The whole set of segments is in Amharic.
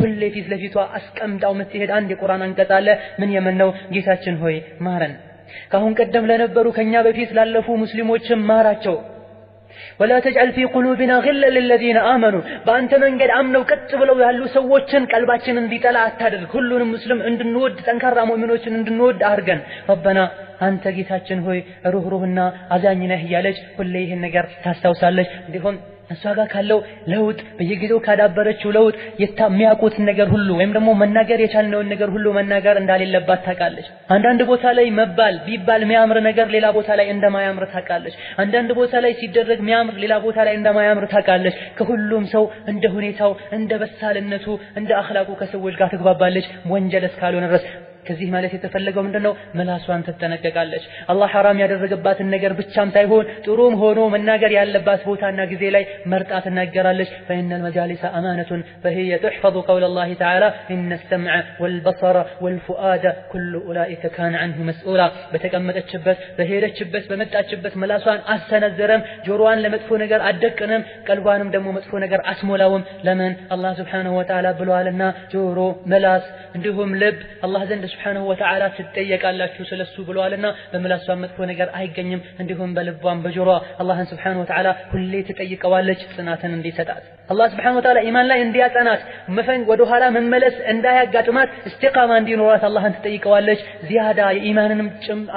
ሁሌ ፊት ለፊቷ አስቀምጣው የምትሄድ አንድ የቁርአን አንቀጽ አለ። ምን የምነው? ጌታችን ሆይ ማረን፣ ካሁን ቀደም ለነበሩ ከኛ በፊት ላለፉ ሙስሊሞችም ማራቸው። ولا تجعل في قلوبنا غلا للذين آمنوا በአንተ መንገድ አምነው ቀጥ ብለው ያሉ ሰዎችን ቀልባችን እንዲጠላ አታድርግ። ሁሉንም ሙስሊም እንድንወድ ጠንካራ ሙእሚኖችን እንድንወድ አድርገን። ربنا አንተ ጌታችን ሆይ ሩህሩህና አዛኝ ነህ እያለች ሁሌ ይህን ነገር ታስታውሳለች። እንዲሁም እሷ ጋር ካለው ለውጥ በየጊዜው ካዳበረችው ለውጥ የሚያውቁትን ነገር ሁሉ ወይም ደግሞ መናገር የቻልነውን ነገር ሁሉ መናገር እንዳሌለባት ታውቃለች። አንዳንድ ቦታ ላይ መባል ቢባል የሚያምር ነገር ሌላ ቦታ ላይ እንደማያምር ታውቃለች። አንዳንድ ቦታ ላይ ሲደረግ የሚያምር ሌላ ቦታ ላይ እንደማያምር ታውቃለች። ከሁሉም ሰው እንደ ሁኔታው እንደ በሳልነቱ እንደ አኽላቁ ከሰዎች ጋር ትግባባለች፣ ወንጀል እስካልሆነ ድረስ። ከዚህ ማለት የተፈለገው ምንድነው? መላሷን ትጠነቀቃለች። አላህ ሐራም ያደረገባትን ነገር ብቻም ሳይሆን ጥሩም ሆኖ መናገር ያለባት ቦታና ጊዜ ላይ መርጣ ትናገራለች። فإن المجالس أمانة فهي تحفظ قول الله تعالى إن السمع والبصر والفؤاد كل أولئك كان عنه مسؤولا በተቀመጠችበት በሄደችበት በመጣችበት መላሷን አሰነዘረም፣ ጆሮዋን ለመጥፎ ነገር አደቅንም፣ ቀልቧንም ደግሞ መጥፎ ነገር አስሞላውም። ለምን? አላህ Subhanahu Wa Ta'ala ብሏልና ጆሮ፣ መላስ እንዲሁም ልብ አላህ ዘንድ Subhanahu Wa Ta'ala ትጠየቃላችሁ ስለሱ ብሏልና በመላሷ መጥፎ ነገር አይገኝም። እንዲሁም በልቧም በጆሮዋ አላህን Subhanahu Wa Ta'ala ሁሌ ትጠይቀዋለች ጽናትን እንዲሰጣት። አላህ Subhanahu Wa Ta'ala ኢማን ላይ እንዲያጸናት፣ መፈንግ ወደ ኋላ መመለስ እንዳያጋጥማት፣ ኢስቲቃማ እንዲኖራት አላህን ትጠይቀዋለች። ዚያዳ የኢማንንም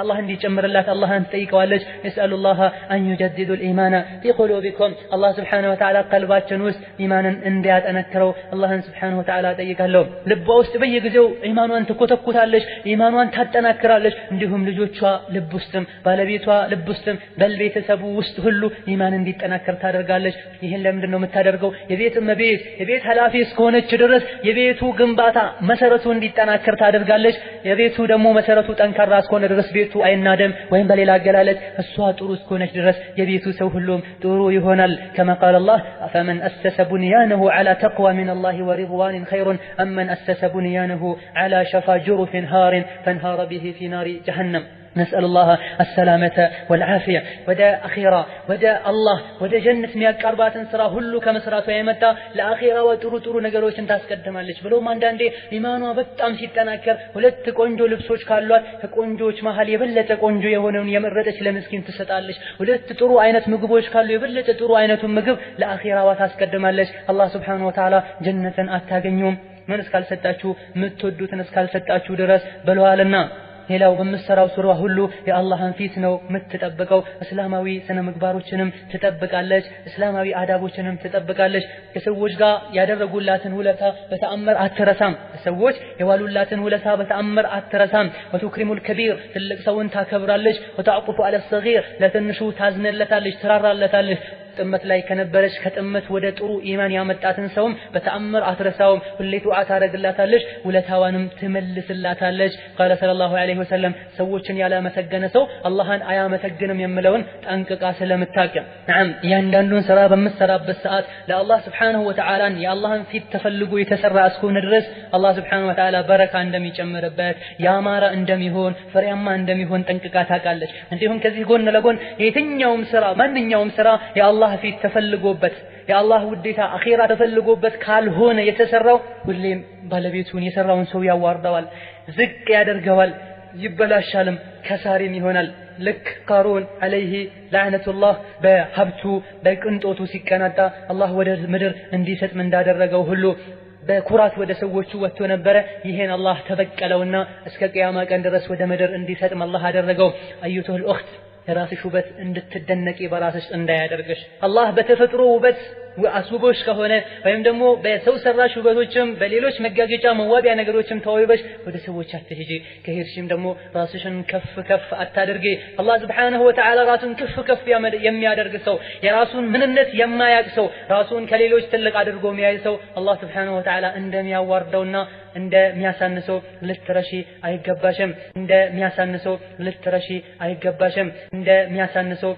አላህ እንዲጨምርላት አላህን ትጠይቀዋለች። ነስአሉላህ አን يجدد الإيمان في قلوبكم አላህ Subhanahu Wa Ta'ala ቀልባችን ውስጥ ኢማንን እንዲያጠነክረው አላህን Subhanahu Wa Ta'ala ጠይቃለሁ። ልቧ ውስጥ በየጊዜው ኢማኗን ትኮተኩታለች፣ ኢማኗን ታጠናክራለች። እንዲሁም ልጆቿ ልብ ውስጥም ባለቤቷ ልብ ውስጥም በልቤተሰቡ ውስጥ ሁሉ ኢማን እንዲጠናከር ታደርጋለች። ይህን ለምንድን ነው የምታደርገው? የቤት እመቤት የቤት ኃላፊ እስከሆነች ድረስ የቤቱ ግንባታ መሰረቱ እንዲጠናከር ታደርጋለች። የቤቱ ደግሞ መሰረቱ ጠንካራ እስከሆነ ድረስ ቤቱ አይናደም፣ ወይም በሌላ አገላለጽ እሷ ጥሩ እስከሆነች ድረስ የቤቱ ሰው ሁሉም ጥሩ ይሆናል። كما قال الله فمن أسس بنيانه على تقوى من الله ورضوان خير أم من أسس بنيانه على شفا جرف هار فانهار به في نار جهنم. نسأل الله السلامة والعافية. ودا أخيرا ودا الله ودا جنة مياك أربعة سرا هلو كمسرات ويمتا لأخيرا وترو ترو نقروش انتاس قدما لش بلو ما عندان دي إيمانوا بطعم سيتناكر ولت كونجو لبسوش كالوات كونجوش محل يبلت كونجو يهونون يمردش لمسكين تستالش ولت ترو عينة مقبوش كالو يبلت ترو عينة مقب لأخيرا وتاس قدما لش الله سبحانه وتعالى جنة أتاقن من اسكال ستاتشو متودو تنسكال ستاتشو درس بلوالنا ሌላው በመሰራው ሱራ ሁሉ የአላህን ፊት ነው የምትጠብቀው። እስላማዊ ስነ ምግባሮችንም ትጠብቃለች፣ እስላማዊ አዳቦችንም ትጠብቃለች። ከሰዎች ጋር ያደረጉላትን ውለታ በተአምር አትረሳም። ሰዎች የዋሉላትን ውለታ በተአምር አትረሳም። ወቱክሪሙል ከቢር ትልቅ ሰውን ታከብራለች። ወተዕቁፉ አለ ሰጊር ለትንሹ ታዝነለታለች፣ ትራራለታለች። ጥመት ላይ ከነበረች ከጥመት ወደ ጥሩ ኢማን ያመጣትን ሰውም በተአምር አትረሳውም። ሁሌ ዱዓ ታደርግላታለች፣ ውለታዋንም ትመልስላታለች። ቃለ ሰለላሁ ዐለይሂ ወሰለም ሰዎችን ያላመሰገነ ሰው አላህን አያመሰግንም የሚለውን ጠንቅቃ ስለምታውቅ ነዓም እያንዳንዱን ስራ በምትሰራበት ሰዓት ለአላህ Subhanahu Wa Ta'ala የአላህን ፊት ተፈልጎ የተሰራ እስከሆነ ድረስ አላህ Subhanahu Wa Ta'ala በረካ እንደሚጨምርበት ያማረ እንደሚሆን ፍሬያማ እንደሚሆን ጠንቅቃ ታውቃለች። እንዲሁም ከዚህ ጎን ለጎን የትኛውም ስራ ማንኛውም ስራ የአላህ ፊት ተፈልጎበት የአላህ ውዴታ አኺራ ተፈልጎበት ካልሆነ የተሰራው ሁሌም ባለቤቱን የሰራውን ሰው ያዋርደዋል፣ ዝቅ ያደርገዋል፣ ይበላሻልም፣ ከሳሪም ይሆናል። ልክ ቃሩን አለይሂ ለዕነቱላህ በሀብቱ በቅንጦቱ ሲቀናጣ አላህ ወደ ምድር እንዲሰጥም እንዳደረገው ሁሉ በኩራት ወደ ሰዎቹ ወጥቶ ነበረ። ይሄን አላህ ተበቀለውና እስከ ቂያማ ቀን ድረስ ወደ ምድር እንዲሰጥም አላህ አደረገው። አዩቱል ኡኽት የራስሽ ውበት እንድትደነቂ በራስሽ እንዳያደርግሽ አላህ በተፈጥሮ ውበት አስውቦሽ ከሆነ ወይም ደግሞ በሰው ሰራሽ ውበቶችም በሌሎች መጋገጫ መዋቢያ ነገሮችም ተዋይበሽ ወደ ሰዎች አትሄጂ። ከሄድሽም ደግሞ ራስሽን ከፍ ከፍ አታድርጊ። አላህ Subhanahu Wa Ta'ala ራሱን ከፍ ከፍ የሚያደርግ ሰው የራሱን ምንነት የማያውቅ ሰው ራሱን ከሌሎች ትልቅ አድርጎ የሚያይ ሰው አላህ Subhanahu Wa Ta'ala እንደሚያዋርደውና እንደሚያሳንሰው ልትረሺ አይገባሽም። እንደሚያሳንሰው ልትረሺ አይገባሽም። እንደሚያሳንሰው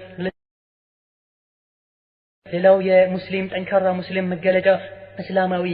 ሌላው የሙስሊም ጠንካራ ሙስሊም መገለጫ እስላማዊ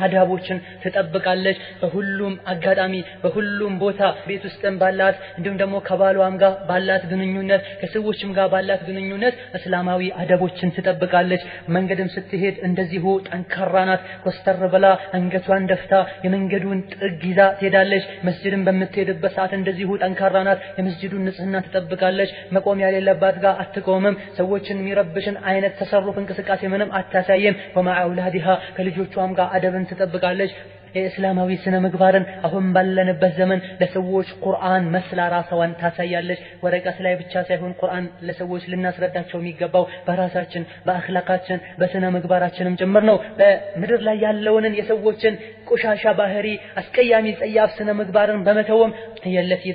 አዳቦችን ትጠብቃለች በሁሉም አጋጣሚ በሁሉም ቦታ ቤት ውስጥም ባላት እንዲሁም ደግሞ ከባሏም ጋር ባላት ግንኙነት ከሰዎችም ጋር ባላት ግንኙነት እስላማዊ አዳቦችን ትጠብቃለች መንገድም ስትሄድ እንደዚሁ ጠንካራ ናት ኮስተር ብላ አንገቷን ደፍታ የመንገዱን ጥግ ይዛ ትሄዳለች መስጂድን በምትሄድበት ሰዓት እንደዚሁ ጠንካራ ናት የመስጂዱን ንጽህና ትጠብቃለች መቆም ያለባት ጋር አትቆምም ሰዎችን የሚረብሽን አይነት ተሰሩፍ እንቅስቃሴ ምንም አታሳይም ومع اولادها ከልጆቿም ጋር አደብን ትጠብቃለች የእስላማዊ ስነ ምግባርን አሁን ባለንበት ዘመን ለሰዎች ቁርአን መስላ ራስዋን ታሳያለች ወረቀት ላይ ብቻ ሳይሆን ቁርአን ለሰዎች ልናስረዳቸው የሚገባው በራሳችን በአኽላቃችን በስነ ምግባራችንም ጭምር ነው በምድር ላይ ያለውን የሰዎችን ቆሻሻ ባህሪ አስቀያሚ ጸያፍ ስነ ምግባርን በመተውም التي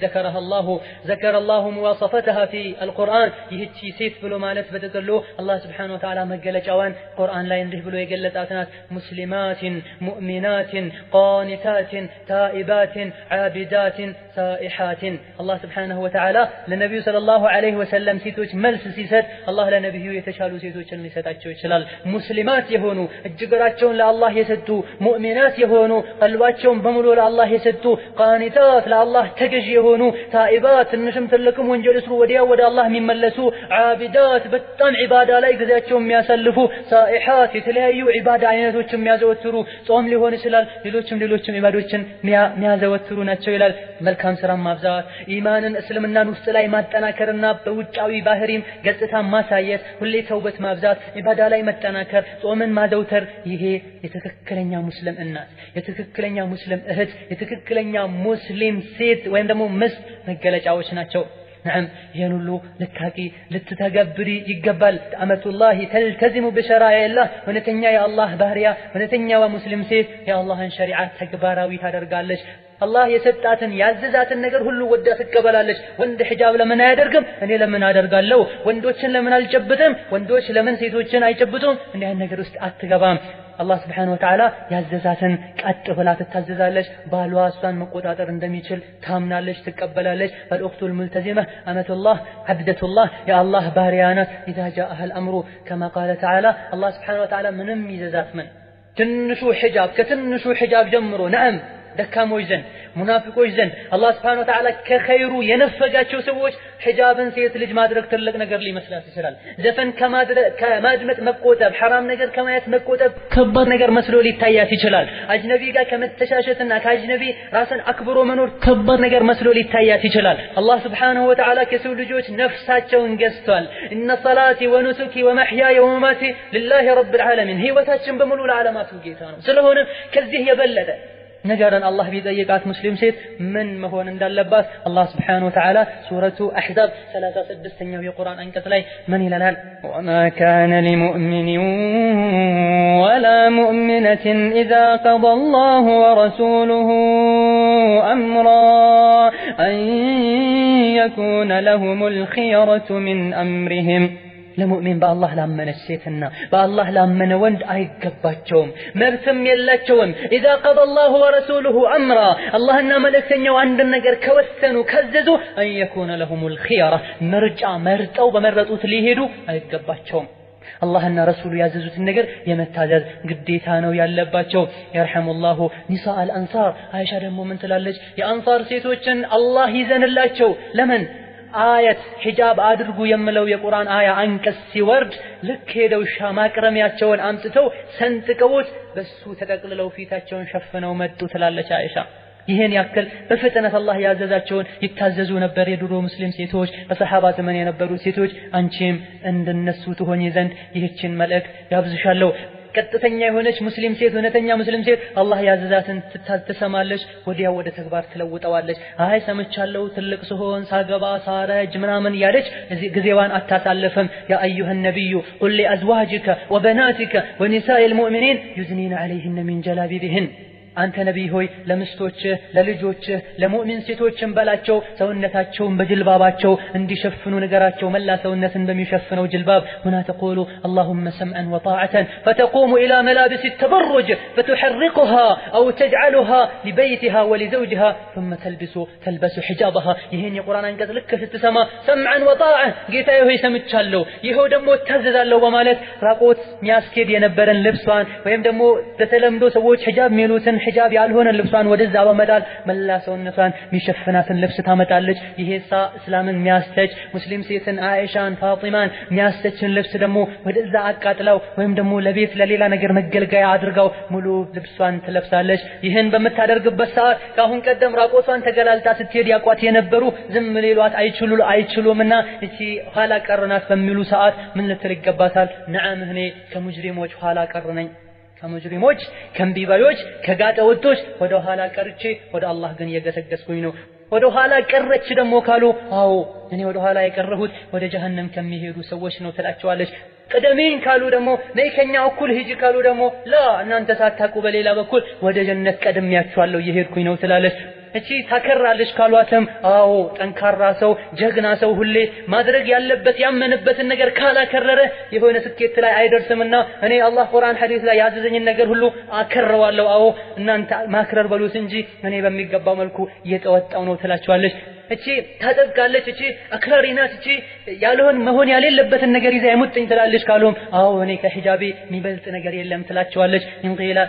ذكر الله مواصفتها في القرآن ይህቺ ሴት ብሎ ማለት በተቀሎ አላህ Subhanahu Wa Ta'ala መገለጫዋን ቁርአን ላይ እንዲህ ብሎ የገለጻትናት ሙስሊማትን ሙእሚናትን قانتات تائبات عابدات سائحات الله سبحانه وتعالى للنبي صلى الله عليه وسلم ሴቶች መልስ ሲሰጥ አላህ ለነብዩ የተሻሉ ሴቶችን ሊሰጣቸው ይችላል ሙስሊማት የሆኑ እጅግራቸውን ለአላህ የሰጡ ሙእሚናት የሆኑ ቀልባቸውን በሙሉ ለአላህ የሰጡ قانتات ለአላህ ተገዥ የሆኑ ታኢባት ትንሽም ትልቅም ወንጀል ስሩ ወዲያው ወደ አላህ የሚመለሱ ዓቢዳት በጣም ዒባዳ ላይ ጊዜያቸውን የሚያሳልፉ ሳኢሓት የተለያዩ ዒባዳ አይነቶችን የሚያዘወትሩ ጾም ሊሆን ይችላል ሌሎችም ኢባዶችን የሚያዘወትሩ ናቸው ይላል መልካም ስራ ማብዛት ኢማንን እስልምናን ውስጥ ላይ ማጠናከርና በውጫዊ ባህሪም ገጽታ ማሳየት ሁሌ ተውበት ማብዛት ኢባዳ ላይ መጠናከር ጾምን ማዘውተር ይሄ የተከክለኛ ሙስሊም እናት የተከክለኛ ሙስሊም እህት የተከክለኛ ሙስሊም ሴት ወይም ደግሞ ምስት መገለጫዎች ናቸው نعم ينولو لتاكي لتتغبري يقبل أمة الله تلتزم بشرائع الله ونتنيا يا الله بهريا ونتنيا ومسلم سيد يا الله ان شريعة تكباراوي تدرقالش الله يسطاتن ያዘዛትን ነገር ሁሉ ወዳ ትቀበላለች ወንድ ሒጃብ ለምን አያደርግም እኔ ለምን አደርጋለሁ ወንዶችን ለምን አልጨብጥም ወንዶች ለምን ሴቶችን አይጨብጡም እንዲህ አይነት ነገር ውስጥ አትገባም الله سبحانه وتعالى ያዘዛትን ቀጥ ብላ ትታዘዛለች ባሏ እሷን መቆጣጠር እንደሚችል ታምናለች ትቀበላለች فالاخت الملتزمه امه الله عبده الله يا الله باريانات اذا جاءها الامر كما قال تعالى الله سبحانه وتعالى ምንም ይዘዛት ምን ትንሹ ሒጃብ ከትንሹ ሒጃብ ጀምሮ نعم ደካሞች ዘንድ ሙናፊቆች ዘንድ አላህ Subhanahu Wa Ta'ala ከኸይሩ የነፈጋቸው ሰዎች ሒጃብን ሴት ልጅ ማድረግ ትልቅ ነገር ሊመስላት ይችላል ዘፈን ከማድመጥ መቆጠብ حرام ነገር ከማየት መቆጠብ ከባድ ነገር መስሎ ሊታያት ይችላል አጅነቢ ጋር ከመተሻሸትና ከአጅነቢ ራስን አክብሮ መኖር ከባድ ነገር መስሎ ሊታያት ይችላል አላህ Subhanahu Wa Ta'ala ከሰው ልጆች ነፍሳቸውን ገዝቷል ان صلاتي ونسكي ومحياي ومماتي لله رب العالمين ህይወታችን በሙሉ ለዓለማቱ ጌታ ነው ስለሆነ ከዚህ የበለጠ ነገርን አላህ ቢጠይቃት ሙስሊም ሴት ምን መሆን እንዳለባት አላህ Subhanahu Wa Ta'ala ሱረቱ አሕዛብ 36ኛው የቁርአን አንቀጽ ላይ ምን ይላል وما كان لمؤمن ولا مؤمنة إذا قضى الله ورسوله أمرا أن يكون لهم الخيرة من أمرهم ለሙእሚን በአላህ ላመነች ሴትና በአላህ ላመነ ወንድ አይገባቸውም መብትም የላቸውም اذا قضى الله ورسوله امرا አላህና መልእክተኛው አንድ ነገር ከወሰኑ ከዘዙ ان يكون لهم الخيره ምርጫ መርጠው በመረጡት ሊሄዱ አይገባቸውም አላህና ረሱሉ ያዘዙትን ነገር የመታዘዝ ግዴታ ነው ያለባቸው يرحمالله نساء الانصار አይሻ ደግሞ ምን ትላለች የአንሳር ሴቶችን አላህ ይዘንላቸው ለምን አያት ሒጃብ አድርጉ የምለው የቁርአን አያ አንቀጽ ሲወርድ ልክ ሄደው ማቅረሚያቸውን አምጥተው ሰንጥቀውት በሱ ተጠቅልለው ፊታቸውን ሸፍነው መጡ ትላለች አይሻ ይሄን ያክል በፍጥነት አላህ ያዘዛቸውን ይታዘዙ ነበር የድሮ ሙስሊም ሴቶች በሰሃባ ዘመን የነበሩ ሴቶች አንቺም እንደነሱ ትሆኚ ዘንድ ይህችን መልእክት ያብዝሻለሁ ቀጥተኛ የሆነች ሙስሊም ሴት እውነተኛ ሙስሊም ሴት አላህ ያዘዛትን ትሰማለች ወዲያው ወደ ተግባር ትለውጣዋለች አይ ሰምቻለሁ ትልቅ ሲሆን ሳገባ ሳረጅ ምናምን ያለች ጊዜዋን አታሳልፍም ያ አዩሃ ነብዩ ቁል لأزواجك وبناتك ونساء المؤمنين يدنين عليهن من جلابيبهن አንተ ነብይ ሆይ ለምስቶችህ ለልጆችህ ለሙእሚን ሴቶችም በላቸው ሰውነታቸውን በጅልባባቸው እንዲሸፍኑ ነገራቸው መላ ሰውነትን በሚሸፍነው ጅልባብ هنا تقول اللهم سمعا وطاعة فتقوم إلى ملابس التبرج فتحرقها أو تجعلها لبيتها ولزوجها ثم تلبس حجابها ይሄን የቁርአን አንቀጽ ልክ ስትሰማ سمعا وطاعة ጌታዬ ሆይ ሰምቻለሁ ይሄው ደግሞ ታዘዛለሁ በማለት ራቆት ሚያስኬድ የነበረን ልብሷን ወይም ደግሞ ተተለምዶ ሰዎች ሒጃብ ሚሉትን ሒጃብ ያልሆነ ልብሷን ወደዛ በመጣል መላ ሰውነቷን ሚሸፍናትን ልብስ ታመጣለች ይሄሳ እስላምን ሚያስተች ሙስሊም ሴትን አይሻን ፋጢማን ሚያስተችን ልብስ ደግሞ ወደዛ አቃጥላው ወይም ደግሞ ለቤት ለሌላ ነገር መገልገያ አድርጋው ሙሉ ልብሷን ትለብሳለች ይሄን በመታደርግበት ሰዓት ካሁን ቀደም ራቆቷን ተገላልጣ ስትሄድ ያቋት የነበሩ ዝም ሊሏት አይችሉምና እቺ ኋላ ቀርናት በሚሉ ሰዓት ምን ልትል ይገባታል ነዓም እኔ ከሙጅሪሞች ኋላ ቀርነኝ ከሙጅሪሞች ከንቢባዮች ከጋጠወጦች ወደ ኋላ ቀርቼ ወደ አላህ ግን የገሰገስኩኝ ነው ወደ ኋላ ቀረች ደግሞ ካሉ አዎ እኔ ወደ ኋላ የቀረሁት ወደ ጀሃነም ከሚሄዱ ሰዎች ነው ትላቸዋለች ቀደሜን ካሉ ደግሞ ነይ ከኛ እኩል ሂጂ ካሉ ደግሞ ላ እናንተ ሳታቁ በሌላ በኩል ወደ ጀነት ቀድሜያችኋለሁ እየሄድኩኝ ነው ትላለች እቺ ታከራለች ካሏትም አዎ ጠንካራ ሰው ጀግና ሰው ሁሌ ማድረግ ያለበት ያመነበትን ነገር ካላከረረ የሆነ ስኬት ላይ አይደርስምና እኔ አላህ ቁርአን ሐዲስ ላይ ያዘዘኝን ነገር ሁሉ አከረዋለሁ አዎ እናንተ ማክረር በሉት እንጂ እኔ በሚገባው መልኩ እየተወጣው ነው ትላቸዋለች እቺ ታጠብቃለች እቺ አክራሪናት እቺ ያልሆን መሆን ያለበትን ነገር ይዛ የሙጥኝ ትላለች ካሉም አዎ እኔ ከሂጃቤ የሚበልጥ ነገር የለም ትላቸዋለች እንግላ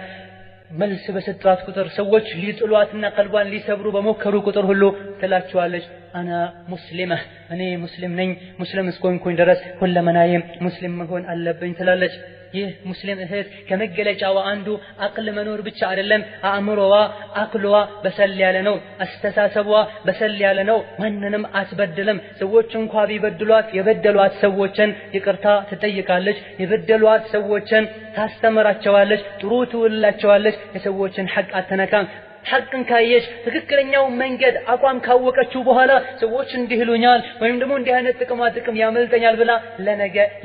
መልስ በሰጣት ቁጥር ሰዎች ሊጥሏትና ቀልቧን ሊሰብሩ በመከሩ ቁጥር ሁሉ ትላቸዋለች አና ሙስሊማ እኔ ሙስሊም ነኝ ሙስሊም እስኮንኩኝ ድረስ ሁለመናዬም ሙስሊም መሆን አለብኝ ትላለች ይህ ሙስሊም እህት ከመገለጫዋ አንዱ አቅል መኖር ብቻ አይደለም አእምሮዋ አቅሏ በሰል ያለ ነው አስተሳሰቧ በሰል ያለ ነው ማንንም አትበድልም ሰዎች እንኳን ቢበድሏት የበደሏት ሰዎችን ይቅርታ ትጠይቃለች የበደሏት ሰዎችን ታስተምራቸዋለች ጥሩ ትውላቸዋለች የሰዎችን ሐቅ አትነካም ሐቅን ካየች ትክክለኛው መንገድ አቋም ካወቀችው በኋላ ሰዎች እንዲህ ይሉኛል ወይም ደግሞ እንዲህ አይነት ጥቅም ያመልጠኛል ብላ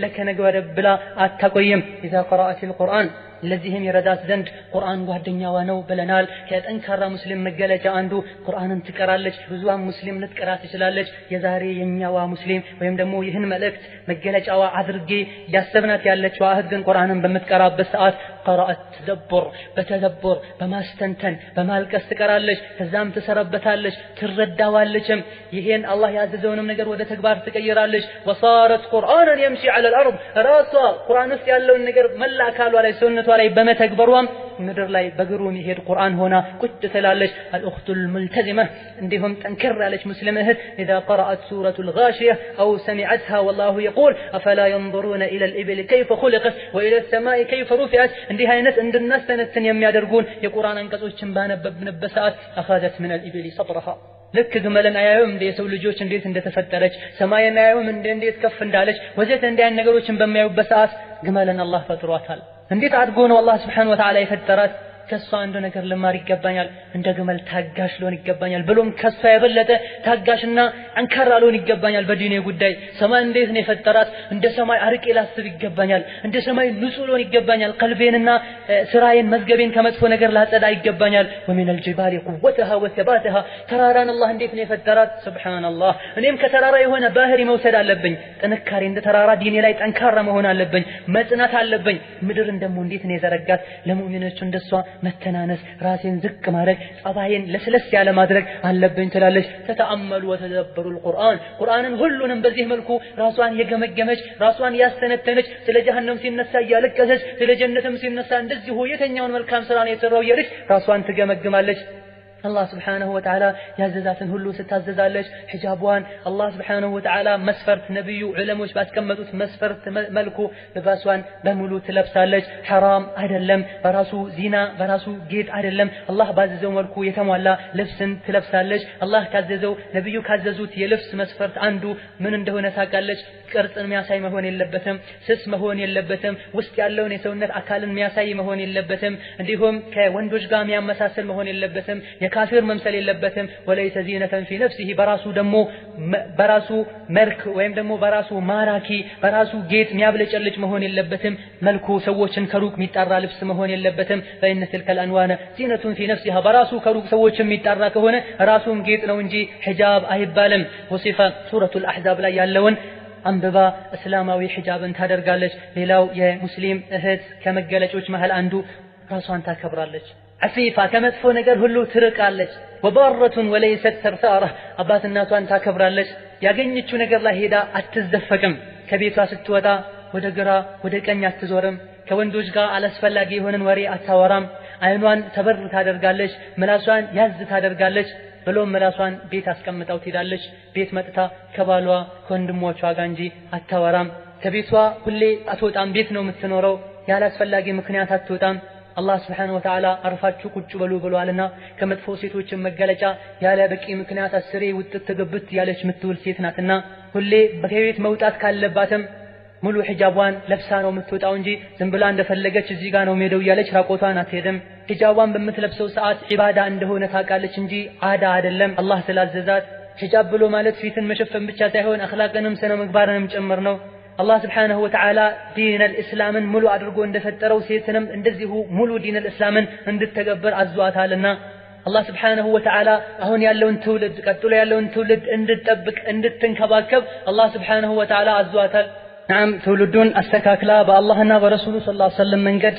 ለከነገ ወደ ብላ አታቆይም اذا قرأت القرآن ለዚህም ይረዳት ዘንድ ቁርአን ጓደኛዋ ነው ብለናል ከጠንካራ ሙስሊም መገለጫ አንዱ ቁርአንን ትቀራለች ብዙም ሙስሊም ልትቀራ ትችላለች የዛሬ የኛዋ ሙስሊም ወይም ደግሞ ይህን መልእክት መገለጫዋ አድርጌ ያሰብናት ያለችው አህድ ግን ቁርአንን በመትቀራበት ሰዓት قرأت تدبر በተደብር በማስተንተን በማልቀስ ትቀራለች ከዛም ትሰረበታለች ትረዳዋለችም ይሄን አላህ ያዘዘውንም ነገር ወደ ተግባር ትቀይራለች وصارت قرآنا يمشي على الارض ራሷ ቁርአን ውስጥ ያለውን ነገር መላ አካሏ ላይ ሰውነቷ ላይ በመተግበሯም ምድር ላይ በግሩ የሚሄድ ቁርአን ሆና ቁጭ ትላለች الأخت الملتزمة እንዲሁም ጠንከር ያለች ሙስሊም እህት إذا قرأت سورة الغاشية أو سمعتها والله يقول أفلا ينظرون إلى الإبل كيف خلقت وإلى السماء كيف رفعت እንዲህ አይነት እንድናስተነትን የሚያደርጉን የቁርአን አንቀጾችን ባነበብንበት ሰዓት أخذت من الإبل صبرها ልክ ግመልን አያዩም እንደ የሰው ልጆች እንዴት እንደተፈጠረች ሰማይን አያዩም እንዴት ከፍ እንዳለች ወዘተ እንዲህ አይነት ነገሮችን በሚያዩበት ሰዓት ግመልን አላህ ፈጥሯታል እንዴት አድርጎ ነው አላህ Subhanahu Wa Ta'ala የፈጠራት ከሷ አንድ ነገር ልማር ይገባኛል እንደ ግመል ታጋሽ ሊሆን ይገባኛል ብሎም ከሷ የበለጠ ታጋሽና አንካራ ሊሆን ይገባኛል በዲኔ ጉዳይ ሰማይ እንዴት ነው የፈጠራት እንደ ሰማይ አርቄ ላስብ ይገባኛል እንደ ሰማይ ንጹህ ሊሆን ይገባኛል ቀልቤንና ስራዬን መዝገቤን ከመጥፎ ነገር ላጸዳ ይገባኛል ومن الجبال قوتها وثباتها ተራራን አላህ እንዴት ነው የፈጠራት ሱብሃንአላህ እኔም ከተራራ የሆነ ባህሪ መውሰድ አለብኝ ጥንካሬ እንደ ተራራ ዲኔ ላይ ጠንካራ መሆን አለብኝ መጽናት አለብኝ ምድርን ደግሞ እንዴት ነው የዘረጋት ለሙእሚኖች እንደሷ መተናነስ ራሴን ዝቅ ማድረግ ጸባዬን ለስለስ ያለ ማድረግ አለብኝ ትላለች ተተአመሉ ወተደበሩ القرآن ቁርአንን ሁሉንም በዚህ መልኩ ራሷን የገመገመች ራሷን ያስተነተነች ስለ ጀሃነም ሲነሳ ያለቀሰች ስለ ጀነትም ሲነሳ እንደዚህ የተኛውን መልካም ስራ ነው የሰራው ያለች ራሷን ትገመግማለች الله سبحانه وتعالى ያዘዛትን ሁሉ ስታዘዛለች ሒጃቧን الله سبحانه وتعالى መስፈርት ነብዩ ዑለሞች ባስቀመጡት መስፈርት መልኩ ልባሷን በሙሉ ትለብሳለች حرام አይደለም በራሱ ዚና በራሱ ጌጥ አይደለም الله ባዘዘው መልኩ የተሟላ ልብስን ትለብሳለች الله ካዘዘው ነብዩ ካዘዙት የልብስ መስፈርት አንዱ ምን እንደሆነ ታውቃለች ቅርጽን የሚያሳይ መሆን የለበትም ስስ መሆን የለበትም ውስጥ ያለውን የሰውነት አካልን የሚያሳይ መሆን የለበትም እንዲሁም ከወንዶች ጋር የሚያመሳስል መሆን የለበትም የካፊር መምሰል የለበትም ወለይሰ ዚነተን ፊ ነፍሲሂ በራሱ ደግሞ በራሱ መልክ ወይም ደግሞ በራሱ ማራኪ በራሱ ጌጥ የሚያብለጨልጭ መሆን የለበትም መልኩ ሰዎችን ከሩቅ የሚጣራ ልብስ መሆን የለበትም فإن تلك الألوان زينة في نفسها በራሱ ከሩቅ ሰዎችን የሚጣራ ከሆነ ራሱም ጌጥ ነው እንጂ ሒጃብ አይባልም ወሲፈ ሱረቱል አሕዛብ ላይ ያለውን አንብባ እስላማዊ ሒጃብን ታደርጋለች ሌላው የሙስሊም እህት ከመገለጮች መሃል አንዱ ራሷን ታከብራለች አፊፋ ከመጥፎ ነገር ሁሉ ትርቃለች ወባረቱን ወለይሰት ሰርሳራ አባት እናቷን ታከብራለች ያገኘችው ነገር ላይ ሄዳ አትዘፈቅም ከቤቷ ስትወጣ ወደ ግራ ወደ ቀኝ አትዞርም ከወንዶች ጋር አላስፈላጊ የሆነን ወሬ አታወራም አይኗን ተበር ታደርጋለች ምላሷን ያዝ ታደርጋለች ብሎም ምላሷን ቤት አስቀምጣው ትሄዳለች ቤት መጥታ ከባሏ ከወንድሞቿ ጋር እንጂ አታወራም ከቤቷ ሁሌ አትወጣም ቤት ነው የምትኖረው ያላስፈላጊ ምክንያት አትወጣም አላህ Subhanahu Wa Ta'ala አርፋችሁ ቁጭ በሉ ብሏልና ከመጥፎ ሴቶችን መገለጫ ያለ በቂ ምክንያት አስሬ ውጥት ተገብት ያለች ምትውል ሴት ናትና ሁሌ በከቤት መውጣት ካለባትም ሙሉ ሒጃቧን ለብሳ ነው የምትወጣው እንጂ ዝም ብላ እንደፈለገች እዚህ ጋር ነው ሜደው ያለች ራቆቷን አትሄድም ሒጃቧን በምትለብሰው ሰዓት ዒባዳ እንደሆነ ታውቃለች እንጂ አዳ አይደለም አላህ ስላዘዛት ሒጃብ ብሎ ማለት ፊትን መሸፈን ብቻ ሳይሆን አኽላቅንም ስነ ምግባርንም ጭምር ነው አላህ Subhanahu Wa Ta'ala ዲን الاسلامን ሙሉ አድርጎ እንደፈጠረው ሴትንም እንደዚሁ ሙሉ ዲን الاسلامን እንድትተገብር አዟታልና አላህ Subhanahu Wa Ta'ala አሁን ያለውን ትውልድ ቀጥሎ ያለውን ትውልድ እንድትጠብቅ እንድትንከባከብ አላህ Subhanahu Wa Ta'ala አዟታል نعم ትውልዱን አስተካክላ በአላህና በረሱሉ ሰለላሁ ዐለይሂ ወሰለም መንገድ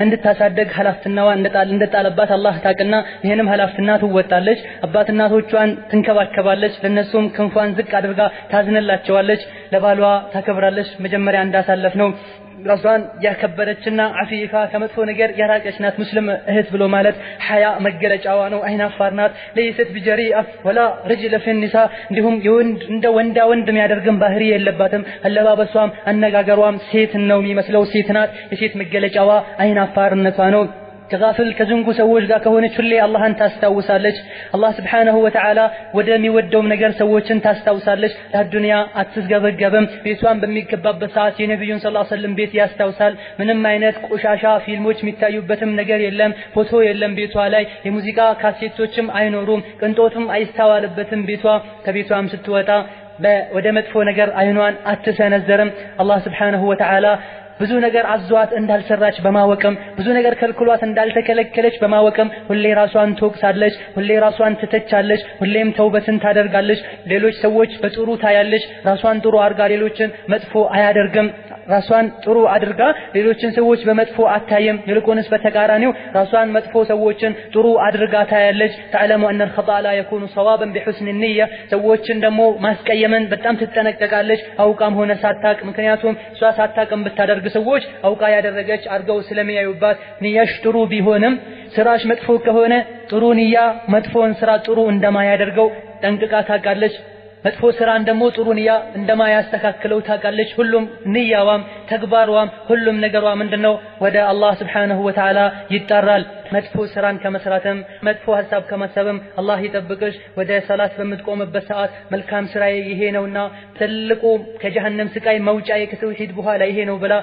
እንድታሳደግ ሐላፍትናዋ እንደጣለባት አላህ ታቅና ይሄንም ሐላፍትና ትወጣለች አባት እናቶቿን ትንከባከባለች ለነሱም ክንፏን ዝቅ አድርጋ ታዝንላቸዋለች ለባሏ ታከብራለች መጀመሪያ እንዳሳለፍነው ራሷን ያከበረችና አፊፋ ከመጥፎ ነገር ያራቀች ናት ሙስሊም እህት ብሎ ማለት ሐያ መገለጫዋ ነው አይናፋር ናት ለይሰት بجريئة ولا رجل في النساء እንዲሁም የወንድ እንደ ወንድ የሚያደርግም ባህሪ የለባትም አለባበሷም አነጋገሯም ሴት ነው የሚመስለው ሴት ናት የሴት መገለጫዋ አይናፋርነቷ ነው ከጋፍል ከዝንጉ ሰዎች ጋር ከሆነች ሁሌ አላህን ታስታውሳለች አላህ Subhanahu Wa Ta'ala ወደሚወደው ነገር ሰዎችን ታስታውሳለች ለዱንያ አትስገበገብም ቤቷን በሚገባበት ሰዓት የነብዩን ሰለላሁ ዐለይሂ ወሰለም ቤት ያስታውሳል ምንም አይነት ቆሻሻ ፊልሞች የሚታዩበትም ነገር የለም ፎቶ የለም ቤቷ ላይ የሙዚቃ ካሴቶችም አይኖሩም ቅንጦትም አይስተዋልበትም ቤቷ ከቤቷም ስትወጣ ወደ መጥፎ ነገር አይኗን አትሰነዘርም አላህ Subhanahu Wa Ta'ala ብዙ ነገር አዟት እንዳልሰራች በማወቅም ብዙ ነገር ከልክሏት እንዳልተከለከለች በማወቅም ሁሌ ራሷን ትወቅሳለች ሁሌ ራሷን ትተቻለች ሁሌም ተውበትን ታደርጋለች ሌሎች ሰዎች በጥሩ ታያለች ራሷን ጥሩ አድርጋ ሌሎችን መጥፎ አያደርግም ራሷን ጥሩ አድርጋ ሌሎችን ሰዎች በመጥፎ አታየም ይልቁንስ በተቃራኒው ራሷን መጥፎ ሰዎችን ጥሩ አድርጋ ታያለች تعلم ان الخطا لا يكون صوابا بحسن النيه ሰዎችን ደግሞ ማስቀየምን በጣም ትጠነቀቃለች አውቃም ሆነ ሳታቅ ምክንያቱም እሷ ሳታቅም ብታደርግ ሰዎች አውቃ ያደረገች አርገው ስለሚያዩባት ንያሽ ጥሩ ቢሆንም ስራሽ መጥፎ ከሆነ ጥሩ ንያ መጥፎን ስራ ጥሩ እንደማያደርገው ጠንቅቃ ታውቃለች መጥፎ ስራን ደግሞ ጥሩ ንያ እንደማያስተካክለው ታውቃለች ሁሉም ንያዋም ተግባሯም ሁሉም ነገሯ ምንድነው ወደ አላህ Subhanahu Wa Ta'ala ይጣራል መጥፎ ስራን ከመስራትም መጥፎ ሐሳብ ከማሰብም አላህ ይጠብቅሽ ወደ ሰላት በምትቆምበት ሰዓት መልካም ስራዬ ይሄ ነውና ትልቁ ከጀሃነም ስቃይ መውጫዬ ከተውሂድ በኋላ ይሄ ነው ብላ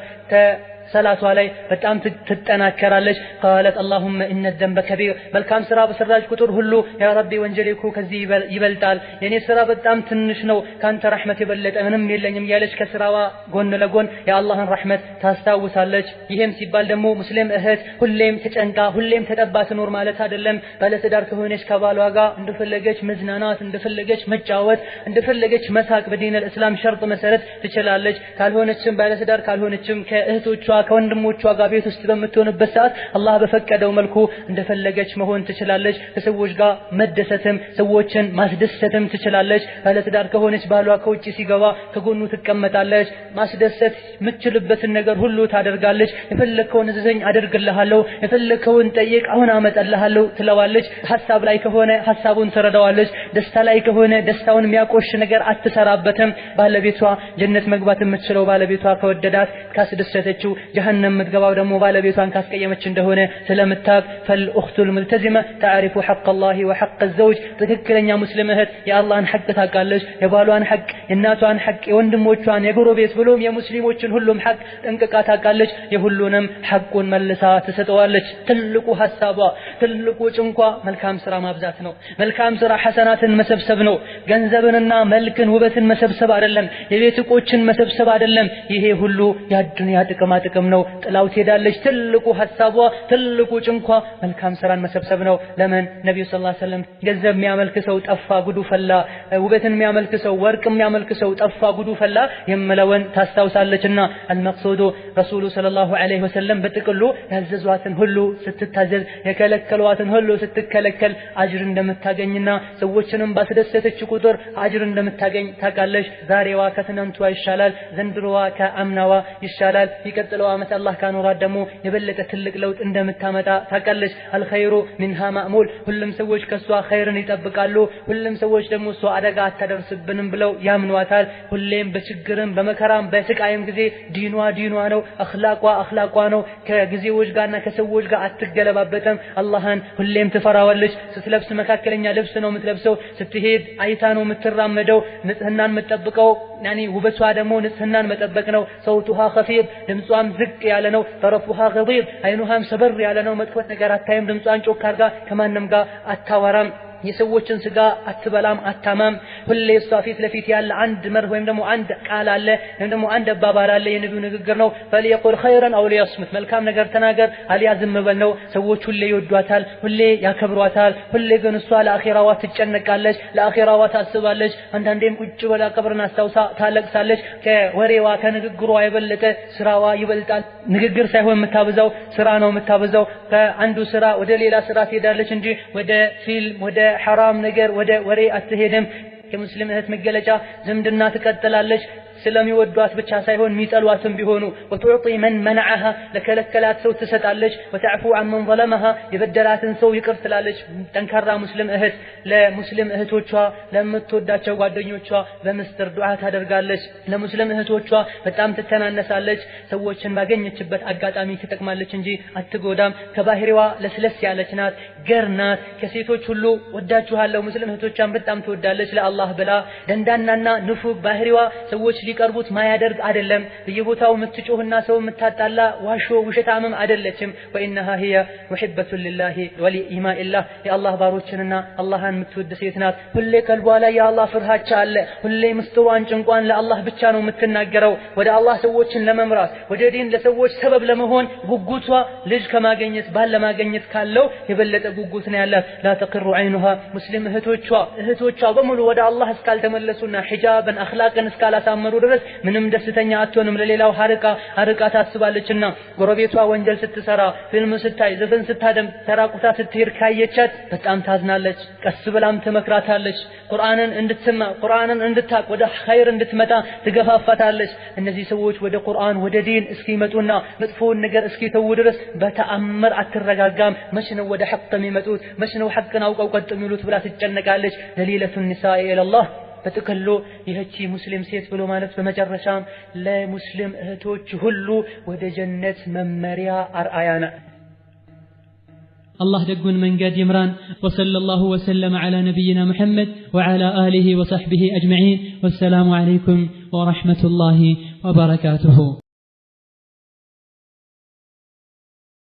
ሰላቷ ላይ በጣም ትጠናከራለች قالت اللهم ان الذنب كبير መልካም ስራ በሰራች ቁጥር ሁሉ ያ ረቢ ወንጀሌ እኮ ከዚህ ይበልጣል የኔ ስራ በጣም ትንሽ ነው ካንተ ረህመት የበለጠ ምንም የለኝም ያለች ከስራዋ ጎን ለጎን የአላህን ረህመት ታስታውሳለች ይሄም ሲባል ደግሞ ሙስሊም እህት ሁሌም ተጨንቃ ሁሌም ተጠባ ትኖር ማለት አይደለም ባለትዳር ከሆነች ከባሏ ጋር እንደፈለገች መዝናናት እንደፈለገች መጫወት እንደፈለገች መሳቅ በዲን الاسلام ሸርጥ መሰረት ትችላለች ካልሆነችም ባለትዳር ካልሆነችም ከእህቶቿ ከወንድሞቿ ጋር ቤት ውስጥ በምትሆንበት ሰዓት አላህ በፈቀደው መልኩ እንደፈለገች መሆን ትችላለች ከሰዎች ጋር መደሰትም ሰዎችን ማስደሰትም ትችላለች ባለትዳር ከሆነች ባሏ ከውጪ ሲገባ ከጎኑ ትቀመጣለች ማስደሰት የምትችልበትን ነገር ሁሉ ታደርጋለች የፈለከውን ዘዘኝ አደርግልሃለሁ የፈለከውን ጠይቅ አሁን አመጣልሃለሁ ትለዋለች ሐሳብ ላይ ከሆነ ሐሳቡን ትረዳዋለች ደስታ ላይ ከሆነ ደስታውን የሚያቆሽ ነገር አትሰራበትም ባለቤቷ ጀነት መግባት የምትችለው ባለቤቷ ከወደዳት ካስደሰተችው ጀሃነም የምትገባው ደግሞ ባለቤቷን ካስቀየመች እንደሆነ ስለምታውቅ ፈልኡኽቱል ሙልተዚመ ተዕሪፉ ሐቅ አላህ ወሐቅ ዘውጅ ትክክለኛ ሙስሊም እህት የአላህን ሐቅ ታውቃለች፣ የባሏን ሐቅ፣ የእናቷን ሐቅ፣ የወንድሞቿን፣ የጎረቤት ብሎም የሙስሊሞችን ሁሉም ሐቅ ጠንቅቃ ታውቃለች። የሁሉንም ሐቁን መልሳ ትሰጠዋለች። ትልቁ ሐሳቧ ትልቁ ጭንቋ መልካም ስራ ማብዛት ነው። መልካም ስራ ሐሰናትን መሰብሰብ ነው። ገንዘብንና መልክን ውበትን መሰብሰብ አይደለም። የቤት ዕቆችን መሰብሰብ አይደለም። ይሄ ሁሉ የዱንያ ጥቅም ነው። ጥላው ትሄዳለች። ትልቁ ሐሳቧ ትልቁ ጭንቋ መልካም ስራን መሰብሰብ ነው። ለምን ነብዩ ሰለላሁ ዐለይሂ ወሰለም ገንዘብ የሚያመልክ ሰው ጠፋ ጉዱ ፈላ፣ ውበትን የሚያመልክ ሰው ወርቅ የሚያመልክ ሰው ጠፋ ጉዱ ፈላ የምለውን ታስታውሳለችና አልመቅሱዱ ረሱሉ ሰለላሁ ዐለይሂ ወሰለም በጥቅሉ ያዘዟትን ሁሉ ስትታዘዝ የከለከሏትን ሁሉ ስትከለከል አጅር እንደምታገኝና ሰዎችንም ባስደሰተች ቁጥር አጅር እንደምታገኝ ታውቃለች። ዛሬዋ ከትናንቷ ይሻላል፣ ዘንድሮዋ ከአምናዋ ይሻላል፣ የሚቀጥለው ዓመት አላህ ካኖራት ደግሞ የበለጠ ትልቅ ለውጥ እንደምታመጣ ታውቃለች። አልኸይሩ ሚንሃ ማእሙል ሁሉም ሰዎች ከሷ ኸይርን ይጠብቃሉ። ሁሉም ሰዎች ደግሞ እሷ አደጋ አታደርስብንም ብለው ያምኗታል። ሁሌም በችግርም በመከራም በስቃይም ጊዜ ዲኗ ነው፣ አኽላቋ ነው። ከጊዜዎች ጋርና ከሰዎች ጋር አትገለባበጥም። አላህን ሁሌም ትፈራዋለች። ስትለብስ መካከለኛ ልብስ ነው የምትለብሰው። ስትሄድ አይታ ነው የምትራመደው። ንጽህናን የምትጠብቀው ውበቷ ደግሞ ንጽህናን መጠበቅ ነው። ሰውቱሃ ኸፊድ ድምጿም ዝቅ ያለ ነው። ጠረፉሃ ገዲር አይኑሃም ሰበር ያለ ነው። መጥፎ ነገር አታይም። ድምጿን ጮክ አድርጋ ከማንም ጋር አታወራም። የሰዎችን ስጋ አትበላም፣ አታማም። ሁሌ እሷ ፊት ለፊት ያለ አንድ መርህ ወይም ደግሞ አንድ ቃል አለ ወይም ደግሞ አንድ አባባል አለ። የነቢዩ ንግግር ነው። ፈሊየቁል ኸይረን አው ሊየስሙት መልካም ነገር ተናገር አልያ ዝም በል ነው። ሰዎች ሁሌ ይወዷታል፣ ሁሌ ያከብሯታል። ሁሌ ግን እሷ ለአኺራዋ ትጨነቃለች፣ ለአኺራዋ ታስባለች። አንዳንዴም ቁጭ ብላ ቀብርን አስታውሳ ታለቅሳለች። ከወሬዋ ከንግግሯ የበለጠ ስራዋ ይበልጣል። ንግግር ሳይሆን የምታበዛው ስራ ነው የምታበዛው። ከአንዱ ስራ ወደ ሌላ ስራ ትሄዳለች እንጂ ወደ ፊልም ወደ ሐራም ነገር ወደ ወሬ አትሄድም። የሙስሊም እህት መገለጫ ዝምድና ትቀጥላለች። ስለሚወዷት ብቻ ሳይሆን የሚጠሏትም ቢሆኑ ወትዑጢ መን መነዐሃ ለከለከላት ሰው ትሰጣለች። ወተዕፉ ዐን መን ظለመሃ የበደላትን ሰው ይቅር ትላለች። ጠንካራ ሙስሊም እህት ለሙስሊም እህቶቿ ለምትወዳቸው ጓደኞቿ በምስጢር ዱዓ ታደርጋለች። ለሙስሊም እህቶቿ በጣም ትተናነሳለች። ሰዎችን ባገኘችበት አጋጣሚ ትጠቅማለች እንጂ አትጎዳም። ከባህሪዋ ለስለስ ያለች ናት፣ ገር ናት። ከሴቶች ሁሉ ወዳችኋለሁ ሙስሊም እህቶቿን በጣም ትወዳለች ለአላህ ብላ። ደንዳናና ንፉግ ባህሪዋ ሰዎች ሊቀርቡት ማያደርግ አይደለም። በየቦታው የምትጮህና ሰው የምታጣላ ዋሾ ውሸታምም አይደለችም። ወኢነሃ ሂየ ሙሂበቱን ሊላሂ ወሊኢማኢላህ የአላህ ባሮችንና አላህን የምትወድ ሴት ናት። ሁሌ ቀልቧ ላይ የአላህ ፍርሃቻ አለ። ሁሌ ምስጢሯን ጭንቋን ለአላህ ብቻ ነው የምትናገረው። ወደ አላህ ሰዎችን ለመምራት ወደ ዲን ለሰዎች ሰበብ ለመሆን ጉጉቷ ልጅ ከማገኘት ባል ለማገኘት ካለው የበለጠ ጉጉት ነው ያላት። ላ ተቅሩ ዐይኑሃ ሙስሊም እህቶቿ በሙሉ ወደ አላህ እስካልተመለሱና ሒጃብን አኽላቅን እስካላሳመሩ ድረስ ምንም ደስተኛ አትሆንም። ለሌላው አርቃ ታስባለችና ጎረቤቷ ወንጀል ስትሰራ፣ ፊልም ስታይ፣ ዘፈን ስታደም፣ ተራቁታ ስትሄድ ካየቻት በጣም ታዝናለች። ቀስ ብላም ትመክራታለች። ቁርአንን እንድትሰማ ቁርአንን እንድታቅ ወደ ኸይር እንድትመጣ ትገፋፋታለች። እነዚህ ሰዎች ወደ ቁርአን ወደ ዲን እስኪመጡና መጥፎውን ነገር እስኪተው ድረስ በተአምር አትረጋጋም። መች ነው ወደ ሐቅ የሚመጡት? መች ነው ሐቅን አውቀው ቀጥ የሚሉት ብላ ትጨነቃለች። ደሊለቱ ኒሳኢ ኢለላህ በጥቅሉ ይህቺ ሙስሊም ሴት ብሎ ማለት በመጨረሻም ለሙስሊም እህቶች ሁሉ ወደ ጀነት መመሪያ አርአያ ናት። الله دقون من قد يمران وصلى الله وسلم على نبينا محمد وعلى آله وصحبه أجمعين والسلام عليكم ورحمة الله وبركاته.